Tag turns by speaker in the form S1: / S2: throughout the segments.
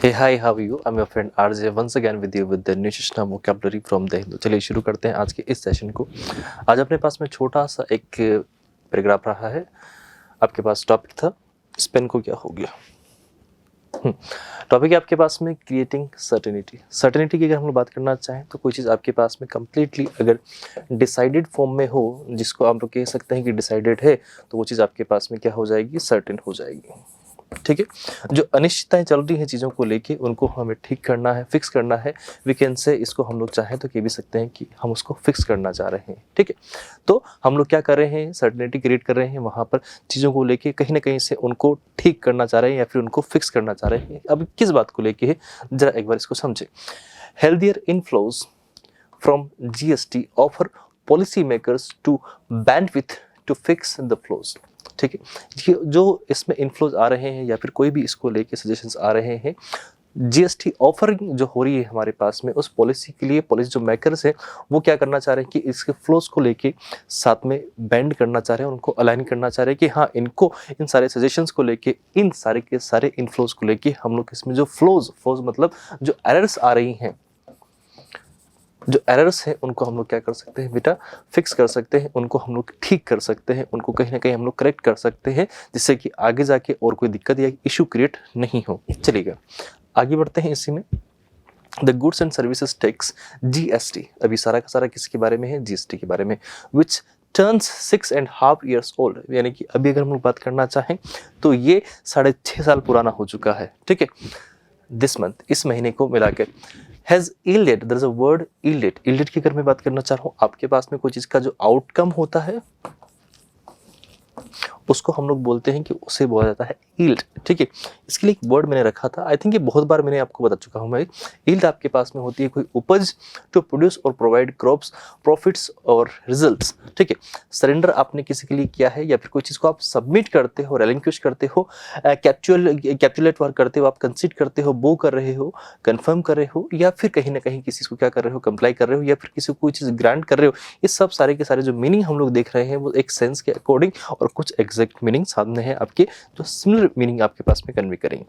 S1: Hey, hi, how are you? I'm your friend RJ once again with you with the nutritional vocabulary from the Hindu. चलिए शुरू करते हैं आज के इस सेशन को। आज अपने पास में छोटा सा एक पैराग्राफ रहा है। आपके पास टॉपिक था इस पेन को क्या हो गया। टॉपिक है आपके पास में क्रिएटिंग सर्टेनिटी। सर्टेनिटी की अगर हम लोग बात करना चाहें तो कोई चीज़ आपके पास में कम्प्लीटली अगर डिसाइडेड फॉर्म में हो, जिसको आप लोग कह सकते हैं कि डिसाइडेड है, तो वो चीज़ आपके पास में क्या हो जाएगी, सर्टेन हो जाएगी। ठीक है, जो अनिश्चितताएं चल रही हैं चीज़ों को लेके, उनको हमें ठीक करना है, फिक्स करना है। वी कैन से इसको हम लोग चाहें तो कह भी सकते हैं कि हम उसको फिक्स करना चाह रहे हैं। ठीक है, तो हम लोग क्या कर रहे हैं, सर्टेनिटी क्रिएट कर रहे हैं, वहाँ पर चीज़ों को लेके कहीं ना कहीं से उनको ठीक करना चाह रहे हैं या फिर उनको फिक्स करना चाह रहे हैं। अब किस बात को लेके है, जरा एक बार इसको समझे। Healthier inflows from GST offer policy makers to bandwidth to fix the flows. ठीक है, ये जो इसमें इन्फ्लोज आ रहे हैं या फिर कोई भी इसको लेके सजेशंस आ रहे हैं, GST ऑफरिंग जो हो रही है हमारे पास में, उस पॉलिसी के लिए पॉलिसी जो मेकर्स हैं वो क्या करना चाह रहे हैं कि इसके फ्लोज को लेके साथ में बैंड करना चाह रहे हैं, उनको अलाइन करना चाह रहे हैं कि हाँ, इनको इन सारे सजेशंस को लेके, इन सारे के सारे इनफ्लोज को लेके हम लोग इसमें जो फ्लोज मतलब जो एरर्स आ रही हैं, जो एरर्स हैं, उनको हम लोग क्या कर सकते हैं बेटा, फिक्स कर सकते हैं, उनको हम लोग ठीक कर सकते हैं, उनको कहीं ना कहीं हम लोग करेक्ट कर सकते हैं, जिससे कि आगे जाके और कोई दिक्कत या इशू क्रिएट नहीं हो। चलिएगा आगे बढ़ते हैं इसी में। The goods and services tax GST, अभी सारा का सारा किसके बारे में है, GST के बारे में, विच टर्न्स 6.5 years ओल्ड, यानी कि अभी अगर हम लोग बात करना चाहें तो ये 6.5 साल पुराना हो चुका है। ठीक है, दिस मंथ, इस महीने को मिलाकर, has yielded, there is a word yielded की अगर मैं बात करना चाह रहा हूँ, आपके पास में कोई चीज़ का जो आउटकम होता है उसको हम लोग बोलते हैं कि उसे बोला जाता है यील्ड। ठीक है, इसके लिए एक वर्ड मैंने रखा था, आई थिंक ये बहुत बार मैंने आपको बता चुका हूँ मैं। यील्ड आपके पास में होती है कोई उपज टू प्रोड्यूस और प्रोवाइड क्रॉप्स, प्रॉफिट्स और रिजल्ट्स। ठीक है, सरेंडर आपने किसी के लिए किया है या फिर कोई चीज़ को आप सबमिट करते हो, रेलिंक्विश करते हो, कैप्चुलेट वर्क करते हो, आप कंसीड करते हो, बो कर रहे हो, कन्फर्म कर रहे हो, या फिर कहीं ना कहीं किसी को क्या कर रहे हो, कंप्लाई कर रहे हो, या फिर किसी को कोई चीज़ ग्रांट कर रहे हो। ये सब सारे के सारे जो मीनिंग हम लोग देख रहे हैं वो एक सेंस के अकॉर्डिंग और कुछ एग्जैक्ट मीनिंग सामने है आपके, जो सिमिलर मीनिंग आपके पास में कन्वे करेंगे।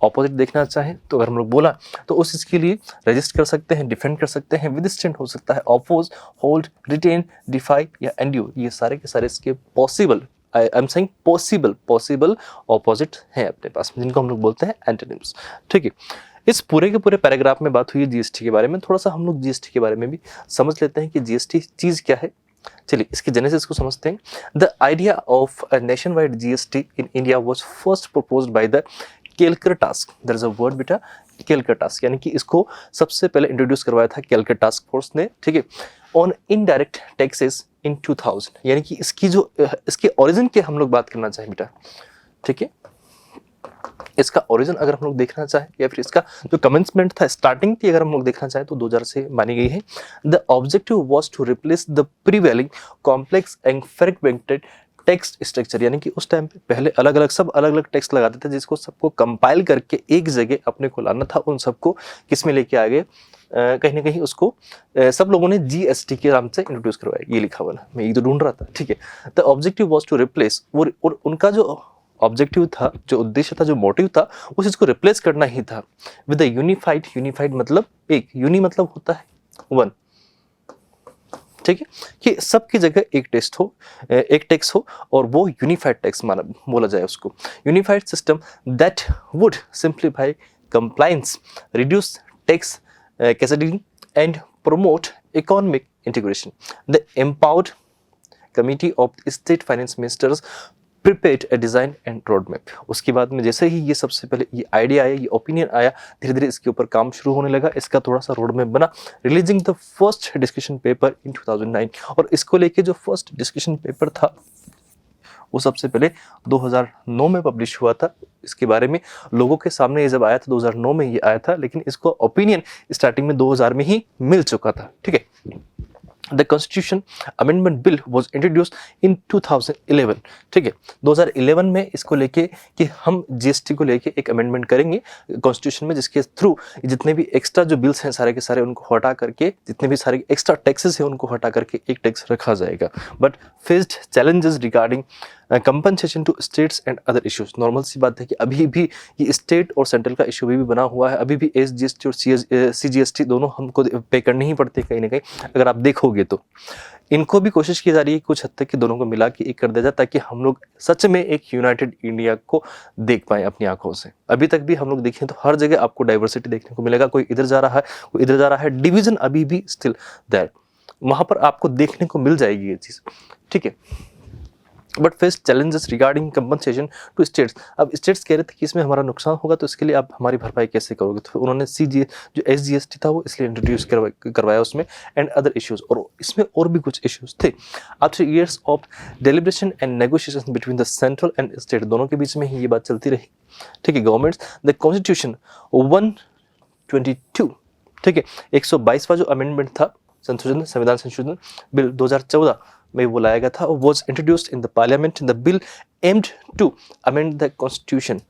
S1: ऑपोजिट देखना चाहें तो अगर हम लोग बोला तो उस इसके लिए रजिस्ट कर सकते हैं, डिफेंड कर सकते हैं, विदस्टैंड हो सकता है, ऑपोज, होल्ड, रिटेन, डिफाई या एंड्यूर, ये सारे के सारे इसके possible, I am saying possible opposite हैं अपने पास, जिनको हम लोग बोलते हैं एंटोनिम्स। ठीक है, इस पूरे के पूरे पैराग्राफ में बात हुई है GST के बारे में। थोड़ा सा हम लोग GST के बारे में भी समझ लेते हैं कि GST चीज़ क्या है। चलिए इसके जेनेसिस को समझते हैं। The idea of a nation wide GST in India was first proposed by the Kelkar task. There is a word बेटा, केलकर टास्क, यानी कि इसको सबसे पहले इंट्रोड्यूस करवाया था केलकर टास्क फोर्स ने। ठीक है, ऑन इनडायरेक्ट टैक्सेस इन 2000, यानी कि इसकी जो इसके ओरिजिन की हम लोग बात करना चाहें बेटा। ठीक है, इसका ओरिजिन अगर हम लोग देखना चाहें या फिर इसका जो कमेंसमेंट था, स्टार्टिंग थी, अगर हम लोग देखना चाहें तो 2000 से मानी गई है। The objective was to replace the prevailing complex and fragmented text structure, यानी कि उस टाइम पे पहले अलग अलग टेक्स्ट लगाते थे, जिसको सबको कंपाइल करके एक जगह अपने को लाना था, उन सबको किस में लेके आ गए, कहीं ना कहीं उसको सब लोगों ने GST के नाम से इंट्रोड्यूस करवाया। ये लिखा हुआ है, मैं ये तो ढूंढ रहा था। ठीक है, the objective was to replace, और उनका जो ऑब्जेक्टिव था, जो उद्देश्य था, जो मोटिव था, उस चीज को रिप्लेस करना ही था विद यूनिफाइड मतलब एक, यूनि मतलब होता है वन। ठीक है, कि सबकी जगह एक टेक्स्ट हो और वो यूनिफाइड टेक्स्ट माना बोला जाए उसको। Unified system that would simplify compliance, reduce tax cascading and promote economic integration. The empowered committee of state finance ministers prepared a design and road map. उसके बाद में जैसे ही ये सबसे पहले ये आइडिया आया, ये ओपिनियन आया, धीरे धीरे इसके ऊपर काम शुरू होने लगा, इसका थोड़ा सा रोड मैप बना, releasing the first discussion paper in 2009। और इसको लेके जो फर्स्ट डिस्कशन पेपर था वो सबसे पहले 2009 में पब्लिश हुआ था। इसके बारे में लोगों के सामने ये जब आया था 2009 में ये आया था, लेकिन इसको ओपिनियन स्टार्टिंग में 2000 में ही मिल चुका था। ठीक है, the constitution amendment bill was introduced in 2011। ठीक है, 2011 में इसको लेके कि हम GST को लेके एक अमेंडमेंट करेंगे कॉन्स्टिट्यूशन में, जिसके थ्रू जितने भी एक्स्ट्रा जो बिल्स हैं सारे के सारे उनको हटा करके, जितने भी सारे एक्स्ट्रा टैक्सेस हैं उनको हटा करके एक टैक्स रखा जाएगा। But faced challenges regarding compensation to states and other issues. Normal सी बात है कि अभी भी ये स्टेट और सेंट्रल का इशू भी बना हुआ है, अभी भी SGST और CGST दोनों हमको पे करनी ही पड़ती है कहीं ना कहीं। अगर आप देखोगे तो इनको भी कोशिश की जा रही है कुछ हद तक कि दोनों को मिला के एक कर दिया जाए, ताकि हम लोग सच में एक यूनाइटेड इंडिया को देख पाएं अपनी आंखों से। अभी तक भी हम लोग देखें तो हर जगह आपको डाइवर्सिटी देखने को मिलेगा, कोई इधर जा रहा है कोई इधर जा रहा है, डिवीजन अभी भी स्टिल दैट, वहां पर आपको देखने को मिल जाएगी ये चीज, ठीक है। But face challenges regarding compensation to states. अब स्टेट्स कह रहे थे कि इसमें हमारा नुकसान होगा तो इसके लिए आप हमारी भरपाई कैसे करोगे, तो उन्होंने जो SGST था वो इसलिए इंट्रोड्यूस करवाया उसमें, एंड अदर इश्यूज, और इसमें और भी कुछ इश्यूज थे। After years of deliberation and negotiation between the central and state, दोनों के बीच में ही ये बात चलती रही, ठीक है। गवर्नमेंट्स द कॉन्स्टिट्यूशन 122, ठीक है, 122वां जो अमेंडमेंट था संशोधन, संविधान संशोधन बिल 2014 में वो लाया गया था, was introduced in the parliament. The bill aimed to amend the constitution,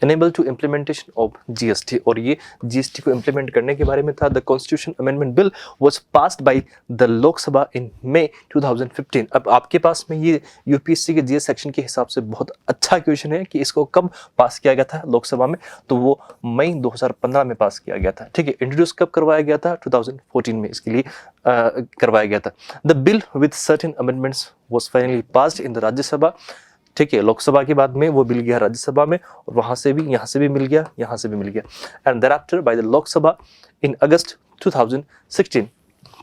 S1: enable to implementation of GST, और ये GST को implement करने के बारे में था। The constitution amendment bill was passed by the लोक सभा in May 2015। अब आपके पास में ये UPSC के GS सेक्शन के हिसाब से बहुत अच्छा क्वेश्चन है कि इसको कब पास किया गया था लोकसभा में, तो वो मई 2015 में पास किया गया था, ठीक है। इंट्रोड्यूस कब करवाया गया था, 2014 में इसके लिए करवाया गया था। The bill with certain amendments was finally passed in the Rajya Sabha, ठीक है। लोकसभा के बाद में वो बिल गया राज्यसभा में, और वहां से भी, यहाँ से भी मिल गया, यहाँ से भी मिल गया, and thereafter by the Lok Sabha in August 2016,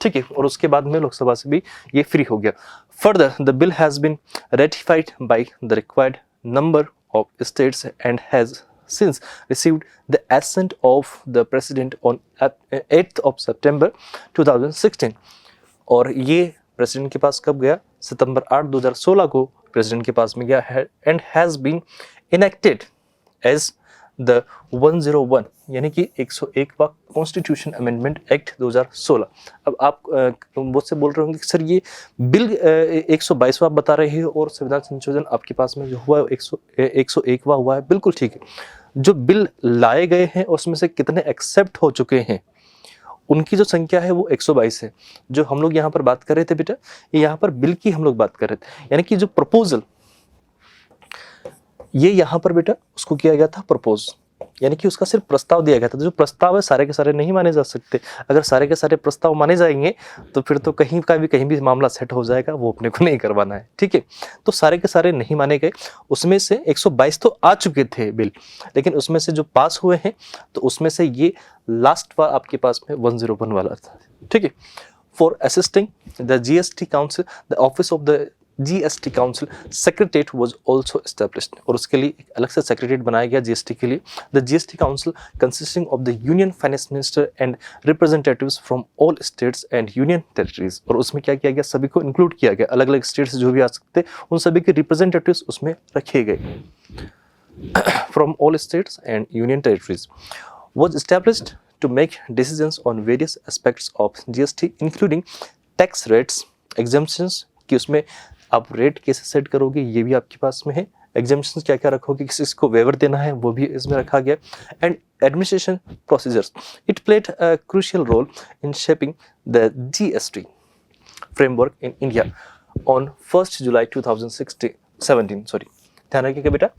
S1: ठीक है। और उसके बाद में लोकसभा से भी ये फ्री हो गया। Further the bill has been ratified by the required number of states and has since received the assent of the president on 8th of September 2016। और ये प्रेसिडेंट के पास कब गया, सितंबर 8, 2016 को प्रेसिडेंट के पास में गया है, and has been enacted as the 101, यानी कि 101वां कॉन्स्टिट्यूशन अमेंडमेंट एक्ट 2016। अब आप मुझसे बोल रहे होंगे कि सर ये बिल 122वां बता रहे हैं और संविधान संशोधन आपके पास में जो हुआ है 101वां हुआ है। बिल्कुल ठीक है, जो बिल लाए गए हैं उसमें से कितने एक्सेप्ट हो चुके हैं उनकी जो संख्या है वो 122 है। जो हम लोग यहाँ पर बात कर रहे थे बेटा, यहाँ पर बिल की हम लोग बात कर रहे थे, यानी कि जो प्रपोजल ये यहाँ पर बेटा उसको किया गया था प्रपोज, यानी कि उसका सिर्फ प्रस्ताव दिया गया था। तो जो प्रस्ताव है सारे के सारे नहीं माने जा सकते। अगर सारे के सारे प्रस्ताव माने जाएंगे तो फिर तो कहीं भी मामला सेट हो जाएगा, वो अपने को नहीं करवाना है, ठीक है। तो सारे के सारे नहीं माने गए, उसमें से 122 तो आ चुके थे बिल, लेकिन उसमें से जो पास हुए हैं तो उसमें से ये लास्ट वाला आपके पास में 101 वाला था, ठीक है। For assisting the GST council, the office of the GST council secretariat was also established, और उसके लिए एक अलग से सेक्रेटरीट बनाया गया GST के लिए। The GST council consisting of the union finance minister and representatives from all states and union territories, और उसमें क्या किया गया, सभी को इंक्लूड किया गया, अलग अलग स्टेट्स जो भी आ सकते उन सभी के रिप्रेजेंटेटिव्स उसमें रखे गए from all states and union territories. Was established to make decisions on various aspects of GST including tax rates, exemptions, कि उसमें आप रेट कैसे सेट करोगे ये भी आपके पास में है, एग्जामिनेशंस क्या क्या रखोगे, किसी को वेवर देना है वो भी इसमें रखा गया, and administration procedures. It played a crucial role in shaping the GST framework in India on 1 July 2017। ध्यान रखिएगा बेटा,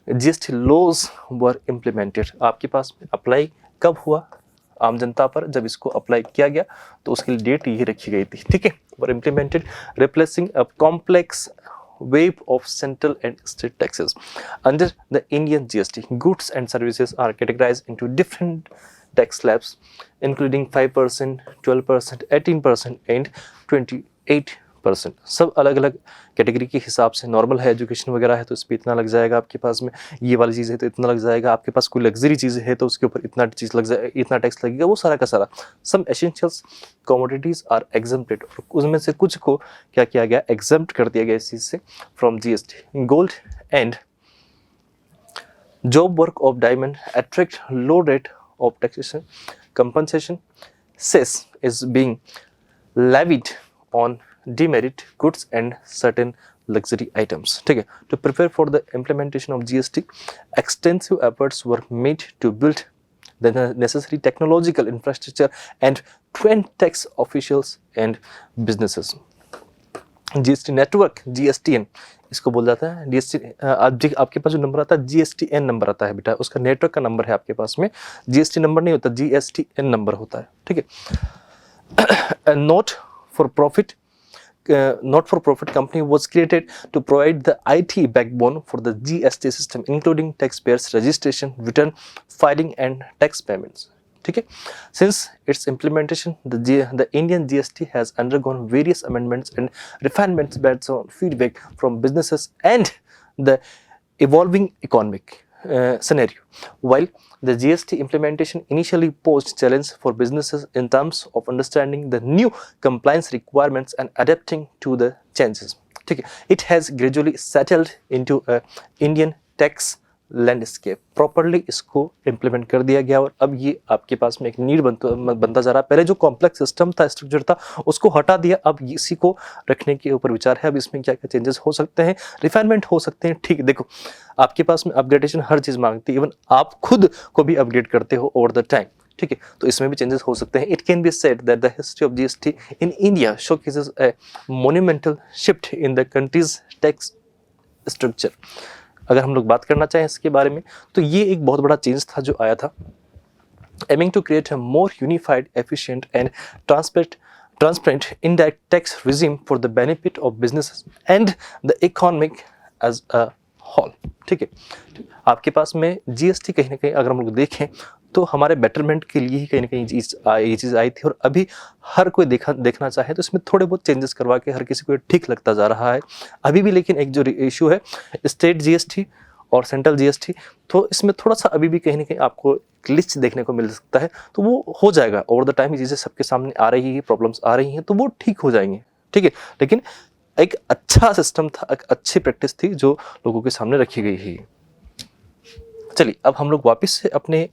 S1: GST लॉज वर इम्प्लीमेंटेड, आपके पास में अप्लाई कब हुआ, आम जनता पर जब इसको अप्लाई किया गया तो उसके लिए डेट ये रखी गई थी, ठीक है। Were implemented replacing a complex wave of central and state taxes. Under the Indian GST, goods and services are categorized into different tax slabs, including 5%, 12%, 18% and 28%. सब अलग अलग कैटेगरी के हिसाब से। नॉर्मल है, एजुकेशन वगैरह है तो इस पर इतना लग जाएगा आपके पास में, ये वाली चीज़ है तो इतना लग जाएगा, आपके पास कोई लग्जरी चीज़ है तो उसके ऊपर इतना चीज़ लग जाए, इतना टैक्स लगेगा, वो सारा का सारा। सम एसेंशियल्स कमोडिटीज आर एग्जम्प्टेड, उसमें से कुछ को क्या किया गया, एग्जम्प्ट कर दिया गया इस चीज़ से from GST। Gold and job work of diamond attract low rate of taxation. Compensation cess is being levied on demerit goods and certain luxury items, ठीक है। To prepare for the implementation of GST, extensive efforts were made to build the necessary technological infrastructure and train tax officials and businesses. GST network, GSTN इसको बोल जाता है। GST आपके पास जो number आता है जीएसटीएन नंबर आता है बेटा, उसका नेटवर्क का नंबर है आपके पास में, जीएसटी नंबर नहीं होता, जीएसटीएन नंबर होता है, ठीक है। Not for profit not-for-profit company was created to provide the IT backbone for the GST system, including taxpayers registration, return filing, and tax payments. ठीक है, since its implementation, the Indian GST has undergone various amendments and refinements based on feedback from businesses and the evolving economic scenario. While the GST implementation initially posed challenge for businesses in terms of understanding the new compliance requirements and adapting to the changes, ठीक है, it has gradually settled into a Indian tax landscape, properly इसको implement कर दिया गया और अब ये आपके पास में एक नीड बनता जा रहा है। पहले जो कॉम्प्लेक्स सिस्टम था, स्ट्रक्चर था, उसको हटा दिया, अब इसी को रखने के ऊपर विचार है। अब इसमें क्या क्या चेंजेस हो सकते हैं, रिफाइनमेंट हो सकते हैं, ठीक है। देखो आपके पास में अपग्रेडेशन हर चीज़ मांगती है, इवन आप खुद को भी अपग्रेड करते हो ओवर द टाइम, ठीक है, तो इसमें भी चेंजेस हो सकते हैं। It can be said that the history of GST in India showcases A monumental shift in the countries tax structure. अगर हम लोग बात करना चाहें इसके बारे में, तो ये एक बहुत बड़ा चेंज था जो आया था, aiming to create a more unified, efficient and transparent indirect tax regime for the benefit of businesses and the economic as a whole, ठीक है। आपके पास में जीएसटी कहीं ना कहीं अगर हम लोग देखें तो हमारे बेटरमेंट के लिए ही कहीं ना कहीं ये चीज़ आई थी, और अभी हर कोई देखना चाहे तो इसमें थोड़े बहुत चेंजेस करवा के हर किसी को ठीक लगता जा रहा है अभी भी। लेकिन एक जो इशू है स्टेट जीएसटी और सेंट्रल जीएसटी, तो इसमें थोड़ा सा अभी भी कहीं ना कहीं आपको ग्लिच देखने को मिल सकता है, तो वो हो जाएगा ओवर द टाइम। ये चीज़ें सबके सामने आ रही है, प्रॉब्लम्स आ रही हैं, तो वो ठीक हो जाएंगे, ठीक है। लेकिन एक अच्छा सिस्टम था, एक अच्छी प्रैक्टिस थी जो लोगों के सामने रखी गई है। चलिए अब हम लोग वापस से अपने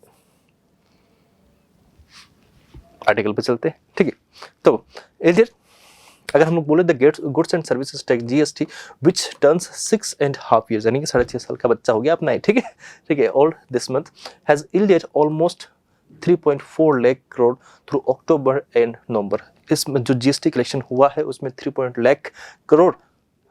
S1: आर्टिकल पे चलते हैं, ठीक है। तो एलियर अगर हम लोग बोले the goods and services tax GST which turns 6.5 years, यानी कि 6.5 साल का बच्चा हो गया अपना, ठीक है, ठीक है, all this month has yielded almost 3.4 lakh crore through October and November. इसमें जो जीएसटी कलेक्शन हुआ है उसमें 3 लाख करोड़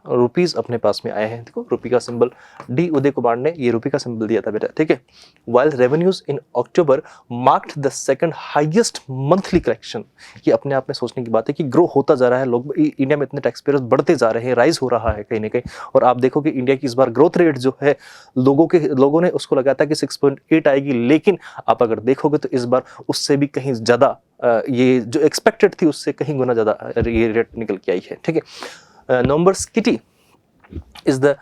S1: रुपीस अपने पास में आए हैं। देखो रुपये का सिंबल, डी उदय कुमार ने ये रुपये का सिंबल दिया था बेटा, ठीक है। While revenues in October marked the second highest monthly collection. ये अपने आप में सोचने की बात है कि ग्रो होता जा रहा है, लोग इंडिया में इतने टैक्स पेयर्स बढ़ते जा रहे हैं, राइज हो रहा है कहीं ना कहीं। और आप देखो कि इंडिया की इस बार ग्रोथ रेट जो है लोगों ने उसको लगाया था कि 6.8 आएगी, लेकिन आप अगर देखोगे तो इस बार उससे भी कहीं ज़्यादा ये जो एक्सपेक्टेड थी उससे कहीं गुना ज़्यादा ये रेट निकल के आई है, ठीक है। November kitty is the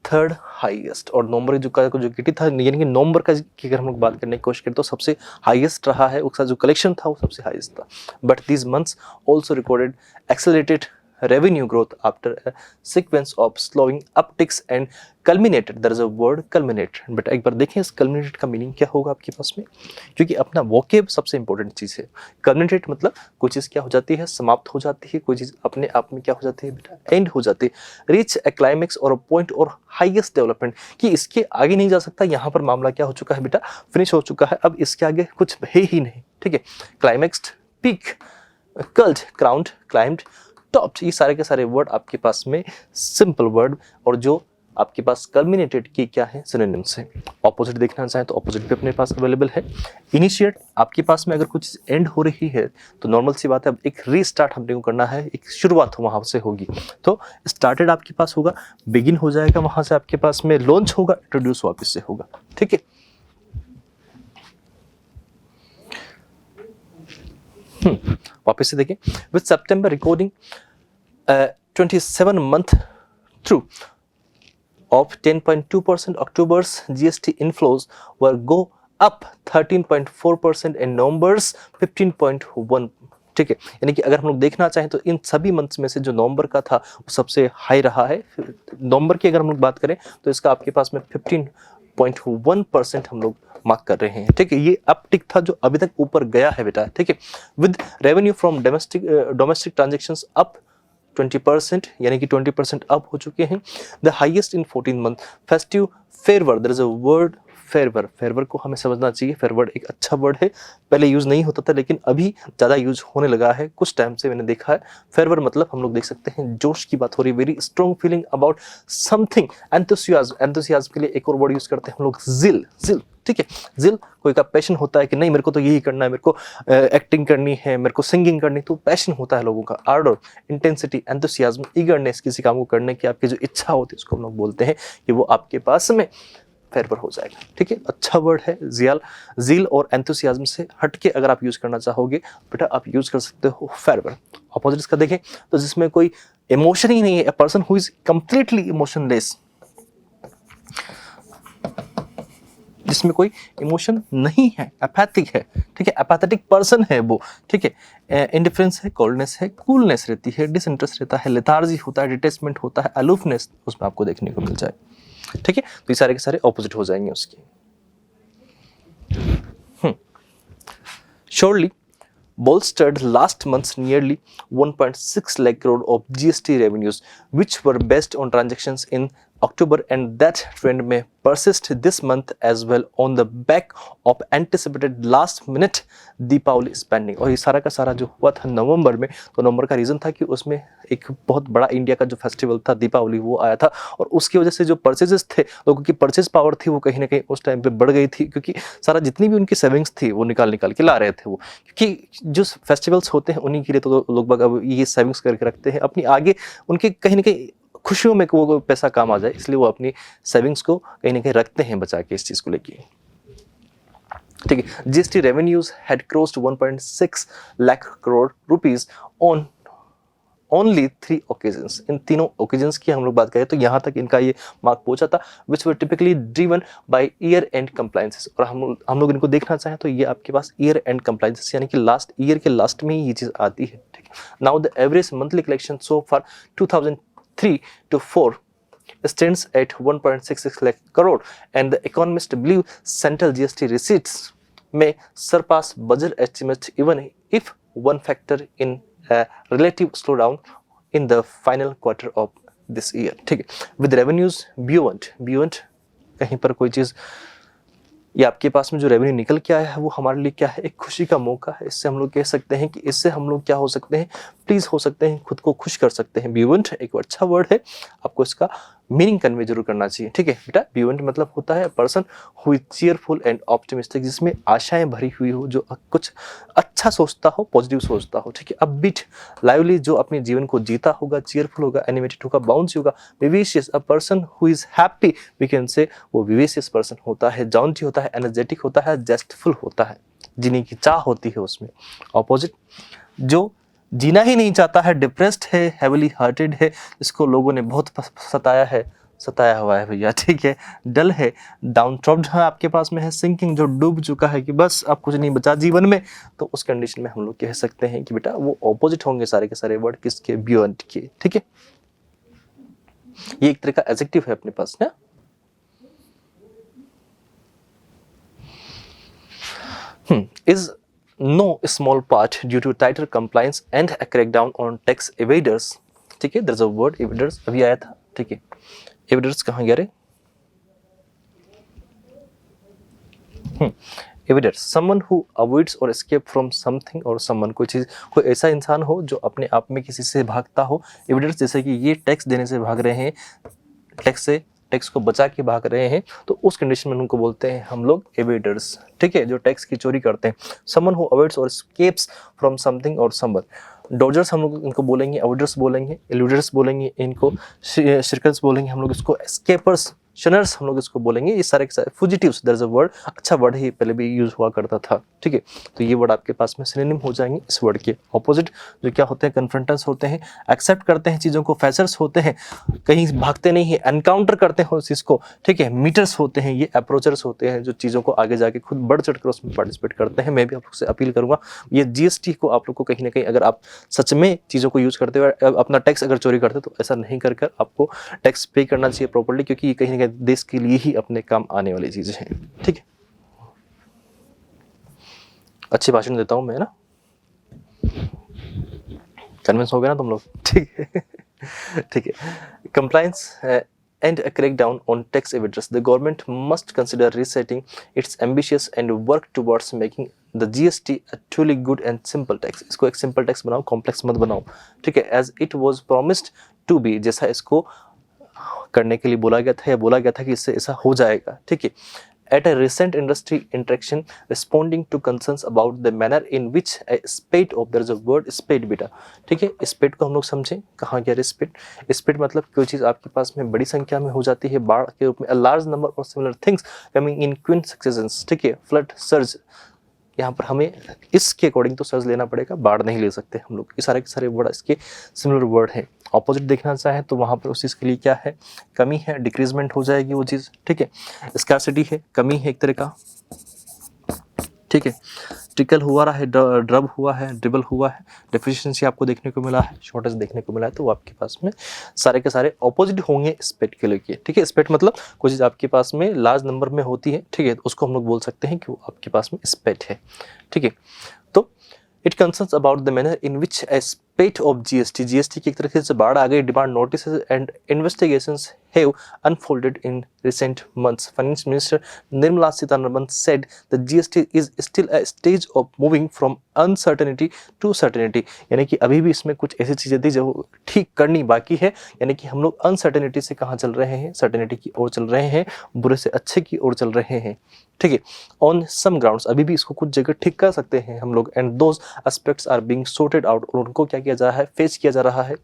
S1: third highest, और नवंबर जो किटी था यानी कि नवंबर का की अगर हम लोग बात करने की कोशिश करें तो सबसे हाईएस्ट रहा है, उसका जो कलेक्शन था वो सबसे हाईएस्ट था। But these months also recorded accelerated revenue growth after a sequence of slowing upticks and culminated, there is a word culminate, but एक बार देखें इस culminate का मीनिंग क्या होगा आपके पास में, क्योंकि अपना वोकेब सबसे इंपॉर्टेंट चीज़ है। culminate मतलब कोई चीज़ क्या हो जाती है, समाप्त हो जाती है, कोई चीज़ अपने आप में क्या हो जाती है बेटा, एंड हो जाती है। रीच ए क्लाइमेक्स और अ पॉइंट और हाईएस्ट डेवलपमेंट, कि इसके आगे नहीं जा सकता, यहाँ पर मामला क्या हो चुका है बेटा, फिनिश हो चुका है, अब इसके आगे कुछ है ही नहीं, ठीक है। Climax, peak, cult, crowned, climbed, topped, ये सारे के सारे वर्ड आपके पास में सिंपल वर्ड, और जो आपके पास कल्मिनेटेड की क्या है, सिनोनिम्स है। ऑपोजिट देखना चाहें तो ऑपोजिट भी अपने पास अवेलेबल है। इनिशिएट, आपके पास में अगर कुछ एंड हो रही है तो नॉर्मल सी बात है, अब एक रीस्टार्ट हमने को करना है, एक शुरुआत वहाँ से होगी, तो स्टार्टेड आपके पास होगा, बिगिन हो जाएगा, वहाँ से आपके पास में लॉन्च होगा, इंट्रोड्यूस वापस से होगा, ठीक है। वापस से देखें, with September recording 27 month through of 10.2%, October's GST inflows were go up 13.4% and November's 15.1, ठीक है। यानी कि अगर हम लोग देखना चाहें तो इन सभी मंथ्स में से जो नवंबर का था वो सबसे हाई रहा है। नवंबर की अगर हम लोग बात करें तो इसका आपके पास में 15.1% हम लोग मार्क कर रहे हैं, ठीक है। ये अपटिक था जो अभी तक ऊपर गया है बेटा, ठीक है। With revenue from domestic transactions up 20%, यानी कि 20% अप हो चुके हैं। The highest in 14 month. Festive favour, there is a word favour, favour को हमें समझना चाहिए। फेवर एक अच्छा वर्ड है, पहले यूज़ नहीं होता था लेकिन अभी ज़्यादा यूज होने लगा है, कुछ टाइम से मैंने देखा है। फेवर मतलब हम लोग देख सकते हैं जोश की बात हो रही है, very strong feeling about something. Enthusiasm, enthusiasm के लिए एक और वर्ड यूज़ करते हैं हम लोग, जिल, जिल, ठीक है। जिल कोई का पैशन होता है कि नहीं मेरे को तो यही करना है, मेरे को एक्टिंग करनी है, मेरे को सिंगिंग करनी है, तो पैशन होता है लोगों का। आर्डर, इंटेंसिटी, एंथुसियाज्म, ईगरनेस, किसी काम को करने की आपकी जो इच्छा होती है उसको हम लोग बोलते हैं कि वो आपके पास में फेवर हो जाएगा, ठीक है। अच्छा वर्ड है जियाल। जील और एंथुसियाज्म से हटके अगर आप यूज करना चाहोगे बेटा आप यूज कर सकते हो फेवर। अपोजिट का देखें तो जिसमें कोई इमोशन ही नहीं है, अ person who is completely emotionless, जिसमें कोई इमोशन नहीं है, एपैथिक है, ठीक है, एपैथेटिक पर्सन है वो, ठीक है। इंडिफरेंस है, कोल्डनेस है, कूलनेस रहती है, डिसइंटरेस्ट रहता है, लेथार्जी होता है, डिटैचमेंट होता है, अलूफनेस उसमें आपको देखने को मिल जाए, ठीक है। तो ये सारे के सारे ऑपोजिट हो जाएंगे उसके। Surely bolstered last month's nearly 1.6 lakh crore of GST revenues, which were based on transactions in October, and that trend may persist this month as well on the back of anticipated last minute Deepavali spending. और ये सारा का सारा जो हुआ था नवंबर में, तो नवंबर का रीज़न था कि उसमें एक बहुत बड़ा इंडिया का जो फेस्टिवल था दीपावली वो आया था, और उसकी वजह से जो परचेजेस थे, लोगों की परचेज पावर थी वो कहीं ना कहीं उस टाइम पे बढ़ गई थी, क्योंकि सारा जितनी भी उनकी सेविंग्स थी वो निकाल निकाल के ला रहे थे वो, क्योंकि जो फेस्टिवल्स होते हैं उन्हीं के लिए तो लोग बाग अब ये सेविंग्स करके रखते हैं अपनी, आगे उनके कहीं ना कहीं खुशियों में वो पैसा काम आ जाए, इसलिए वो अपनी सेविंग्स को कहीं ना कहीं रखते हैं बचा के इस चीज़ को लेके, ठीक है। GST revenues had crossed 1.6 lakh crore rupees on only 3 occasions. इन तीनों ओकेजन्स की हम लोग बात करें तो यहाँ तक इनका ये मार्क पहुंचा था, which were typically driven by year end compliances. और हम लोग इनको देखना चाहें तो ये आपके पास ईयर एंड कंप्लायंसेस यानी कि लास्ट ईयर के लास्ट में ही ये चीज़ आती है, ठीक है। Now the average monthly collection so for 2003 to 4 stands at 1.66 lakh crore, and the economists believe central GST receipts may surpass budget estimates even if one factor in a relative slowdown in the final quarter of this year, ठीक है। with revenues beyond कहीं पर कोई चीज़, ये आपके पास में जो revenue निकल के आया है वो हमारे लिए क्या है, एक खुशी का मौका है। इससे हम लोग कह सकते हैं कि इससे हम लोग क्या हो सकते हैं, प्लीज़ हो सकते हैं, खुद को खुश कर सकते हैं। बियोंड एक अच्छा वर्ड है, आपको इसका मीनिंग कन्वे जरूर करना चाहिए, ठीक है बेटा। बियोंड मतलब होता है person who is cheerful and optimistic, जिसमें आशाएं भरी हुई हो, जो कुछ अच्छा सोचता हो, पॉजिटिव सोचता हो, ठीक है। अपबीट, लाइवली, जो अपने जीवन को जीता होगा, चीयरफुल होगा, एनिमेटेड होगा, बाउंसी होगा। Vivacious, a person who is happy, we can say वो विवेशियस पर्सन होता है। जॉन्टी होता है, एनर्जेटिक होता है, जेस्टफुल होता है, जीने की चाह होती है उसमें। ऑपोजिट, जो जीना ही नहीं चाहता है, डिप्रेस्ड है, हेविली हार्टेड है, इसको लोगों ने बहुत सताया हुआ है भैया, ठीक है। डल है, डाउन ट्रॉप्ड है, आपके पास में है। सिंकिंग, जो डूब चुका है कि बस अब कुछ नहीं बचा जीवन में, तो उस कंडीशन में हम लोग कह सकते हैं कि बेटा वो ऑपोजिट होंगे सारे के सारे वर्ड किसके, बियॉन्ड के, ठीक है। ये एक तरह का एडजेक्टिव है अपने पास ना। Is no small part due to tighter compliance and a crackdown on tax evaders, ठीक है। there's a word evaders अभी आया था, ठीक है। evaders कहाँ गया रे? evaders, someone who avoids or escape from something or someone, कोई चीज़, कोई ऐसा इंसान हो जो अपने आप में किसी से भागता हो। evaders जैसे कि ये टैक्स देने से भाग रहे हैं, टैक्स को बचा के भाग रहे हैं, तो उस कंडीशन में उनको बोलते हैं हम लोग एवेडर्स, ठीक है, जो टैक्स की चोरी करते हैं। समवन हु अवॉइड्स और एस्केप्स फ्रॉम समथिंग और समवन। डॉजर्स हम लोग इनको बोलेंगे, अवॉइडर्स बोलेंगे, एल्यूडर्स बोलेंगे, इनको शिरकर्स बोलेंगे हम लोग, इसको एस्केपर्स, शनर्स हम लोग इसको बोलेंगे। ये सारे के सारे फुजिटिव्स, देयर इज अ वर्ड, अच्छा वर्ड है, पहले भी यूज हुआ करता था, ठीक है। तो ये वर्ड आपके पास में सिनोनिम हो जाएंगे इस वर्ड के। ऑपोजिट जो क्या होते हैं, कन्फ्रंटेंस होते हैं, एक्सेप्ट करते हैं चीज़ों को, फैसर्स होते हैं, कहीं भागते नहीं है, एनकाउंटर करते हैं उस चीज़ को, ठीक है। मीटर्स होते हैं, ये अप्रोचर्स होते हैं, जो चीज़ों को आगे जाके खुद बढ़ चढ़ कर उसमें पार्टिसिपेट करते हैं। मैं भी आप लोग से अपील करूंगा, ये जीएसटी को आप लोग को कहीं ना कहीं, अगर आप सच में चीज़ों को यूज़ करते हुए अपना टैक्स अगर चोरी करते तो ऐसा नहीं कर आपको टैक्स पे करना चाहिए प्रॉपर्ली, क्योंकि ये कहीं ना कहीं देश के लिए ही अपने काम आने वाली चीज़ें हैं, ठीक है। अच्छी भाषण देता हूँ मैं ना, कन्विंस हो गया ना तुम लोग, ठीक है। ठीक है। Compliance and a crackdown on tax evaders. The government must consider resetting its ambitious and work towards making the GST a truly good and simple tax. इसको एक simple tax बनाओ, complex मत बनाओ, ठीक है, as it was promised to be, जैसा इसको करने के लिए बोला गया था या बोला गया था कि इससे ऐसा हो जाएगा, ठीक है. At a recent industry interaction, responding to concerns about the manner in which a spate of, there is a word spate बेटा, ठीक है, spate को हम लोग समझें कहाँ गया spate. spate मतलब कोई चीज़ आपके पास में बड़ी संख्या में हो जाती है बाढ़ के रूप में, a large number of similar things coming in quick successions, ठीक है, flood surge. यहाँ पर हमें इसके अकॉर्डिंग तो सर्च लेना पड़ेगा, बाढ़ नहीं ले सकते हम लोग. ये सारे के सारे वर्ड इसके सिमिलर वर्ड हैं. ऑपोजिट देखना चाहे तो वहाँ पर उस चीज़ के लिए क्या है, कमी है, डिक्रीजमेंट हो जाएगी वो चीज़, ठीक है. स्कार्सिटी है, कमी है एक तरह का, ठीक है. ट्रिकल हुआ रहा है, ड्रब हुआ है, ड्रिबल हुआ है, डेफिशिएंसी आपको देखने को मिला है, शॉर्टेज देखने को मिला है. तो वो आपके पास में सारे के सारे ऑपोजिट होंगे स्पेट के लिए, ठीक है. स्पेट मतलब कोई चीज़ आपके पास में लार्ज नंबर में होती है, ठीक है, तो उसको हम लोग बोल सकते हैं कि वो आपके पास में स्पेट है, ठीक है. तो it concerns about the manner in which A spate of GST की एक तरह से बाढ़ आ गई. Demand notices and investigations have unfolded in recent months. Finance Minister Nirmala Sitharaman said the GST is still a stage of moving from uncertainty to certainty. यानी कि अभी भी इसमें कुछ ऐसी चीज़ें थी जो ठीक करनी बाकी है. यानी कि हम लोग अनसर्टेनिटी से कहाँ चल रहे हैं, सर्टेनिटी की ओर चल रहे हैं, बुरे से अच्छे की ओर चल रहे हैं, ठीक है. ऑन सम ग्राउंड्स, अभी भी इसको कुछ जगह ठीक कर सकते हैं हम लोग. And those aspects are being sorted out, और उनको क्या किया जा रहा है, फेस किया जा रहा है,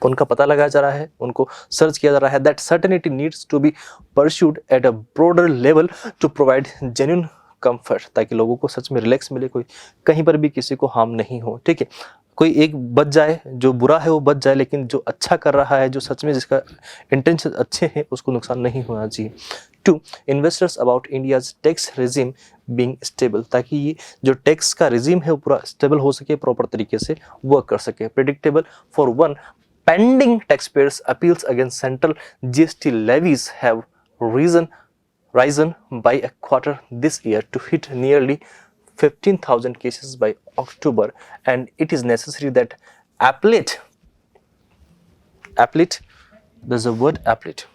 S1: उनका पता लगाया जा रहा है, उनको सर्च किया जा रहा है. That certainty needs to be pursued at a broader level to provide genuine comfort, ताकि लोगों को सच में रिलैक्स मिले, कोई कहीं पर भी किसी को हार्म नहीं हो, ठीक है. कोई एक बच जाए, जो बुरा है वो बच जाए, लेकिन जो अच्छा कर रहा है, जो सच में जिसका इंटेंशन अच्छे हैं, उसको नुकसान नहीं होना चाहिए. To investors about India's tax regime being stable, ताकि ये जो टैक्स का रेजिम है वो पूरा स्टेबल हो सके, प्रॉपर तरीके से वर्क कर सके. Predictable for one, pending taxpayers' appeals against central GST levies have risen by a quarter this year to hit nearly 15,000 cases by October, and it is necessary that appellate, there's a word appellate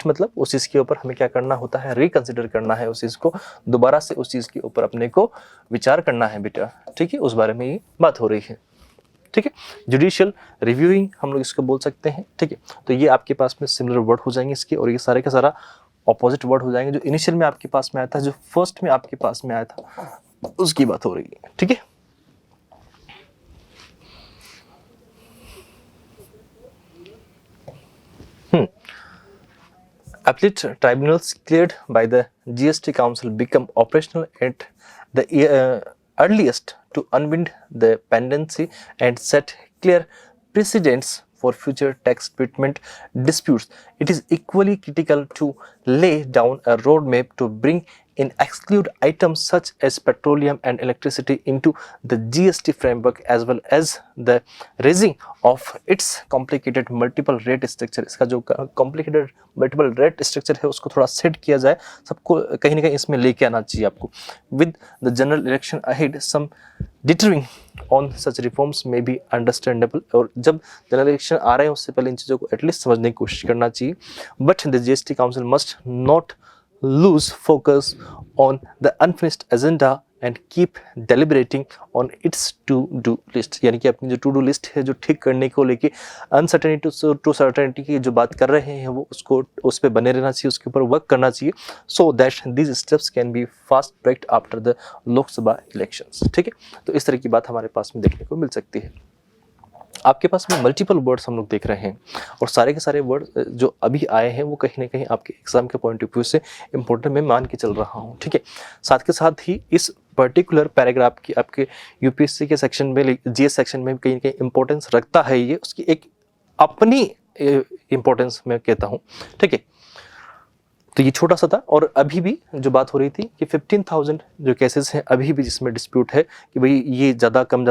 S1: मतलब उस चीज़ के ऊपर हमें क्या करना होता है, reconsider करना है उस चीज़ को, दोबारा से उस चीज़ के ऊपर अपने को विचार करना है बेटा, ठीक है. उस बारे में ये बात हो रही है, ठीक है. जुडिशियल रिव्यूइंग हम लोग इसको बोल सकते हैं, ठीक है. तो ये आपके पास में सिमिलर वर्ड हो जाएंगे इसके, और ये सारे का सारा ऑपोजिट वर्ड हो जाएंगे. जो इनिशियल में आपके पास में आया था, जो फर्स्ट में आपके पास में आया था, उसकी बात हो रही है, ठीक है. Appellate tribunals cleared by the GST Council become operational at the earliest to unwind the pendency and set clear precedents for future tax treatment disputes. It is equally critical to lay down a roadmap to bring in exclude items such as petroleum and electricity into the GST framework, as well as the raising of its complicated multiple rate structure. इसका जो complicated multiple rate structure है उसको थोड़ा set किया जाए, सबको कहीं ना कहीं इसमें लेके आना चाहिए आपको. With the general election ahead, some deterring on such reforms may be understandable. और जब जनरल इलेक्शन आ रहे हैं उससे पहले इन चीज़ों को एटलीस्ट समझने की कोशिश करना चाहिए. But the GST Council must not lose focus on the unfinished agenda and keep deliberating on its to-do list. यानी कि अपनी जो to-do list है, जो ठीक करने को लेके uncertainty to certainty की जो बात कर रहे हैं, वो उसको उस पर बने रहना चाहिए, उसके ऊपर वर्क करना चाहिए, so that these steps can be fast tracked after the लोक सभा elections, ठीक है. तो इस तरह की बात हमारे पास में देखने को मिल सकती है. आपके पास में मल्टीपल वर्ड्स हम लोग देख रहे हैं, और सारे के सारे वर्ड जो अभी आए हैं वो कहीं ना कहीं आपके एग्जाम के पॉइंट ऑफ व्यू से इंपॉर्टेंट मैं मान के चल रहा हूँ, ठीक है. साथ के साथ ही इस पर्टिकुलर पैराग्राफ की आपके यूपीएससी के सेक्शन में, जीएस सेक्शन में कहीं ना कहीं इंपॉर्टेंस रखता है, ये उसकी एक अपनी इंपॉर्टेंस मैं कहता हूँ, ठीक है. तो ये छोटा सा था, और अभी भी जो बात हो रही थी कि 15,000 जो केसेस हैं अभी भी जिसमें डिस्प्यूट है कि भाई ये ज़्यादा come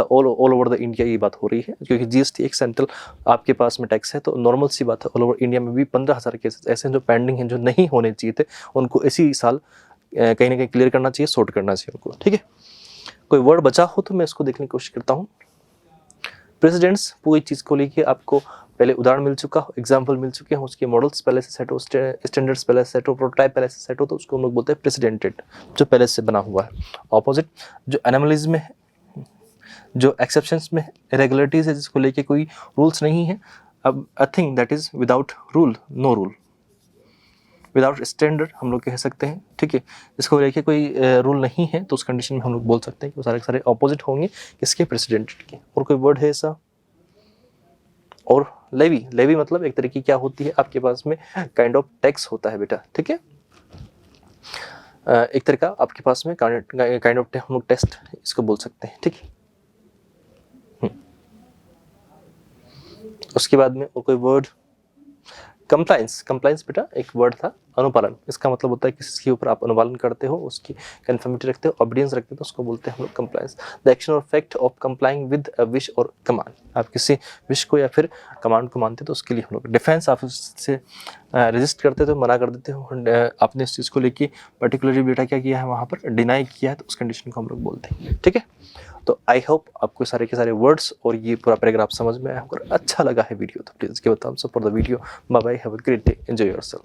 S1: all over the India ये बात हो रही है, क्योंकि जीएसटी एक सेंट्रल आपके पास में टैक्स है, तो नॉर्मल सी बात है. ऑल ओवर इंडिया में भी 15,000 केसेस ऐसे हैं जो पेंडिंग हैं, जो नहीं होने चाहिए थे, उनको इसी साल कहीं ना कहीं क्लियर करना चाहिए, सॉर्ट करना चाहिए उनको, ठीक है. कोई वर्ड बचा हो तो मैं इसको देखने की कोशिश करता हूँ. प्रेसिडेंट्स पूरी चीज़ को लेके आपको पहले उदाहरण मिल चुका हो, एग्जाम्पल मिल चुके हैं, उसके मॉडल्स पहले से सेट हो, स्टैंडर्ड्स पहले से सेट हो, प्रोटोटाइप पहले से सेट हो, तो उसको हम लोग बोलते हैं प्रेसिडेंटेड, जो पहले से बना हुआ है। ऑपोजिट जो एनोमलीज में है, जो एक्सेप्शंस में इरेगुलरिटीज है, जिसको लेके कोई रूल्स नहीं है, अब a thing that is without rule, no rule, without standard हम लोग कह सकते हैं, ठीक है। इसको लेके कोई रूल नहीं है, तो उस कंडीशन में हम लोग बोल सकते हैं कि वो सारे के सारे ऑपोजिट होंगे किसके, प्रेसिडेंटेड के। और कोई वर्ड है ऐसा? और लेवी, लेवी मतलब एक तरीके की क्या होती है आपके पास में, काइंड ऑफ टैक्स होता है बेटा, ठीक है। एक तरीका आपके पास में काइंड ऑफ हम लोग टेस्ट इसको बोल सकते हैं, ठीक है। उसके बाद में और कोई वर्ड, कंप्लायंस, कंप्लायंस बेटा एक वर्ड था, अनुपालन, इसका मतलब होता है कि किसके ऊपर आप अनुपालन करते हो, उसकी कन्फर्मिटी रखते हो, ऑबिडियंस रखते हो, तो उसको बोलते हैं हम लोग कंप्लायंस। द एक्शन और fact of complying with a wish और कमांड, आप किसी विश को या फिर कमांड को मानते हो तो उसके लिए हम लोग डिफेंस, आप उससे रेजिस्ट करते हो, मना कर देते हो, आपने इस चीज़ को लेके पर्टिकुलरली बेटा क्या किया है, वहाँ पर डिनाई किया है, तो उस कंडीशन को हम लोग बोलते हैं, ठीक है। तो आई होप आपको सारे के सारे वर्ड्स और ये पूरा पैराग्राफ समझ में आया होगा, अच्छा लगा है वीडियो तो please give a thumbs up for the video. Bye bye, have a great day, enjoy yourself.